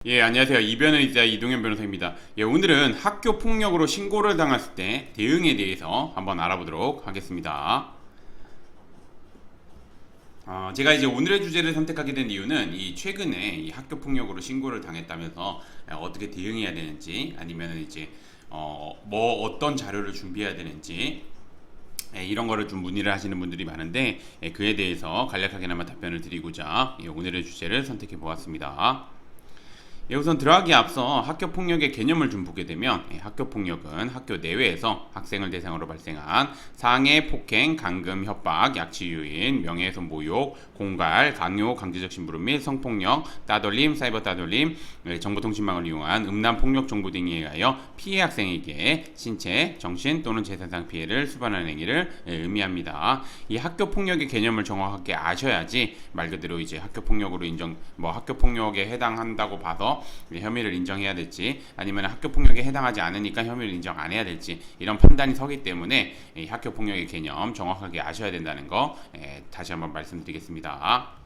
예, 안녕하세요. 이변은 이자 이동현 변호사입니다. 예, 오늘은 학교 폭력으로 신고를 당했을 때 대응에 대해서 한번 알아보도록 하겠습니다. 제가 이제 오늘의 주제를 선택하게 된 이유는 이 최근에 이 학교 폭력으로 신고를 당했다면서 어떻게 대응해야 되는지 아니면 이제 뭐 어떤 자료를 준비해야 되는지 이런 거를 좀 문의를 하시는 분들이 많은데 그에 대해서 간략하게나마 답변을 드리고자 오늘의 주제를 선택해 보았습니다. 예, 우선 들어가기 앞서 학교폭력의 개념을 좀 보게 되면 학교폭력은 학교 내외에서 학생을 대상으로 발생한 상해, 폭행, 감금, 협박, 약취유인, 명예훼손 모욕, 공갈, 강요, 강제적 심부름 및 성폭력, 따돌림, 사이버 따돌림, 정보통신망을 이용한 음란폭력 정보 등에 의하여 피해 학생에게 신체, 정신 또는 재산상 피해를 수반하는 행위를 의미합니다. 이 학교폭력의 개념을 정확하게 아셔야지 말 그대로 이제 학교폭력으로 학교폭력에 해당한다고 봐서 혐의를 인정해야 될지 아니면 학교폭력에 해당하지 않으니까 혐의를 인정 안 해야 될지 이런 판단이 서기 때문에 이 학교폭력의 개념 정확하게 아셔야 된다는 거 다시 한번 말씀드리겠습니다.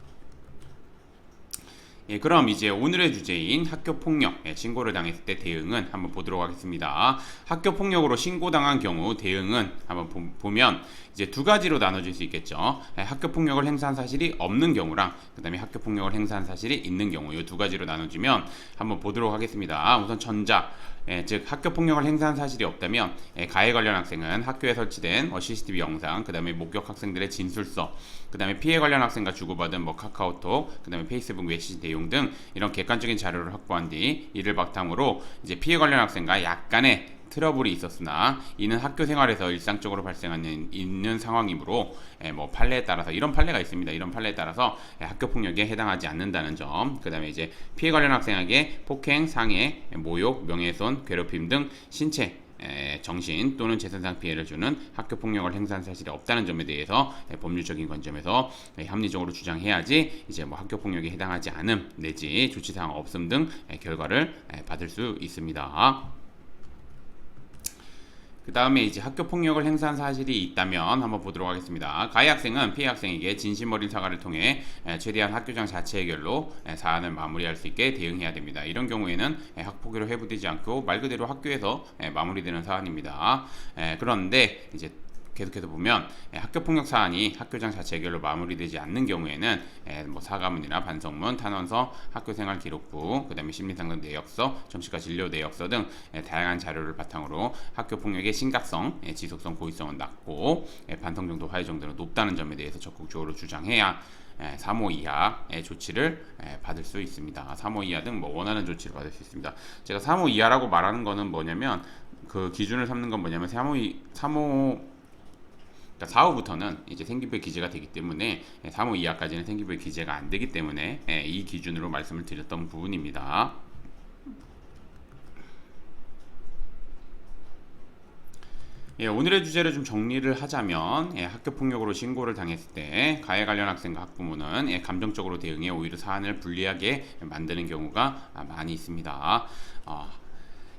예, 그럼 이제 오늘의 주제인 학교폭력 신고를 당했을 때 대응은 한번 보도록 하겠습니다. 학교폭력으로 신고당한 경우 대응은 한번 보면 이제 두 가지로 나눠질 수 있겠죠. 학교폭력을 행사한 사실이 없는 경우랑 그 다음에 학교폭력을 행사한 사실이 있는 경우 이 두 가지로 나눠지면 한번 보도록 하겠습니다. 우선 전자 즉 학교폭력을 행사한 사실이 없다면 가해 관련 학생은 학교에 설치된 CCTV 영상, 그 다음에 목격 학생들의 진술서, 그 다음에 피해 관련 학생과 주고받은 카카오톡, 그 다음에 페이스북 메시지 내용 등 이런 객관적인 자료를 확보한 뒤 이를 바탕으로 이제 피해 관련 학생과 약간의 트러블이 있었으나 이는 학교 생활에서 일상적으로 발생하는 있는 상황이므로 판례에 따라서 이런 판례가 있습니다. 이런 판례에 따라서 학교 폭력에 해당하지 않는다는 점. 그다음에 이제 피해 관련 학생에게 폭행, 상해, 모욕, 명예훼손, 괴롭힘 등 신체 정신 또는 재산상 피해를 주는 학교 폭력을 행사한 사실이 없다는 점에 대해서 법률적인 관점에서 합리적으로 주장해야지 이제 학교 폭력에 해당하지 않음 내지 조치사항 없음 등 결과를 받을 수 있습니다. 그 다음에 이제 학교 폭력을 행사한 사실이 있다면 한번 보도록 하겠습니다. 가해 학생은 피해 학생에게 진심 어린 사과를 통해 최대한 학교장 자체 해결로 사안을 마무리할 수 있게 대응해야 됩니다. 이런 경우에는 학폭위로 회부되지 않고 말 그대로 학교에서 마무리되는 사안입니다. 그런데 이제 계속해서 보면 학교폭력 사안이 학교장 자체 해결로 마무리되지 않는 경우에는 사과문이나 반성문, 탄원서, 학교생활 기록부, 그 다음에 심리상담 내역서, 정신과 진료 내역서 등 다양한 자료를 바탕으로 학교폭력의 심각성, 지속성, 고의성은 낮고 반성 정도, 화해 정도는 높다는 점에 대해서 적극적으로 주장해야 3호 이하의 조치를 받을 수 있습니다. 3호 이하 등 원하는 조치를 받을 수 있습니다. 제가 3호 이하라고 말하는 거는 뭐냐면 그 기준을 삼는 건 뭐냐면 4호부터는 이제 생기부의 기재가 되기 때문에 3호 이하까지는 생기부의 기재가 안 되기 때문에 이 기준으로 말씀을 드렸던 부분입니다. 오늘의 주제를 좀 정리를 하자면 학교폭력으로 신고를 당했을 때 가해 관련 학생과 학부모는 감정적으로 대응해 오히려 사안을 불리하게 만드는 경우가 많이 있습니다.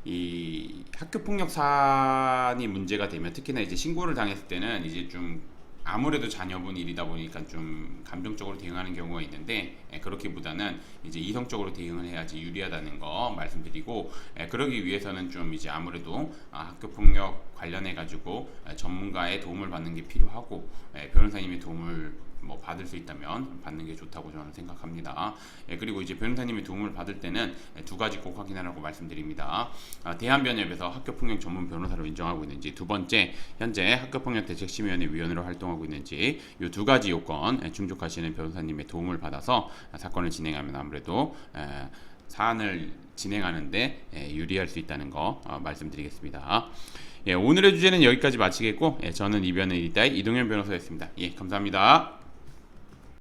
이 학교폭력 사안이 문제가 되면 특히나 이제 신고를 당했을 때는 이제 좀 아무래도 자녀분 일이다 보니까 좀 감정적으로 대응하는 경우가 있는데 그렇기보다는 이제 이성적으로 대응을 해야지 유리하다는 거 말씀드리고 그러기 위해서는 좀 이제 아무래도 학교폭력 관련해 가지고 전문가의 도움을 받는 게 필요하고 변호사님의 도움을 받을 수 있다면 받는 게 좋다고 저는 생각합니다. 그리고 이제 변호사님의 도움을 받을 때는 두 가지 꼭 확인하라고 말씀드립니다. 대한변협에서 학교폭력 전문 변호사로 인정하고 있는지, 두 번째 현재 학교폭력 대책심의위원회 위원으로 활동하고 있는지 이 두 가지 요건 충족하시는 변호사님의 도움을 받아서 사건을 진행하면 아무래도 사안을 진행하는데 유리할 수 있다는 거 말씀드리겠습니다. 오늘의 주제는 여기까지 마치겠고 저는 이변의 이다이 이동현 변호사였습니다. 감사합니다.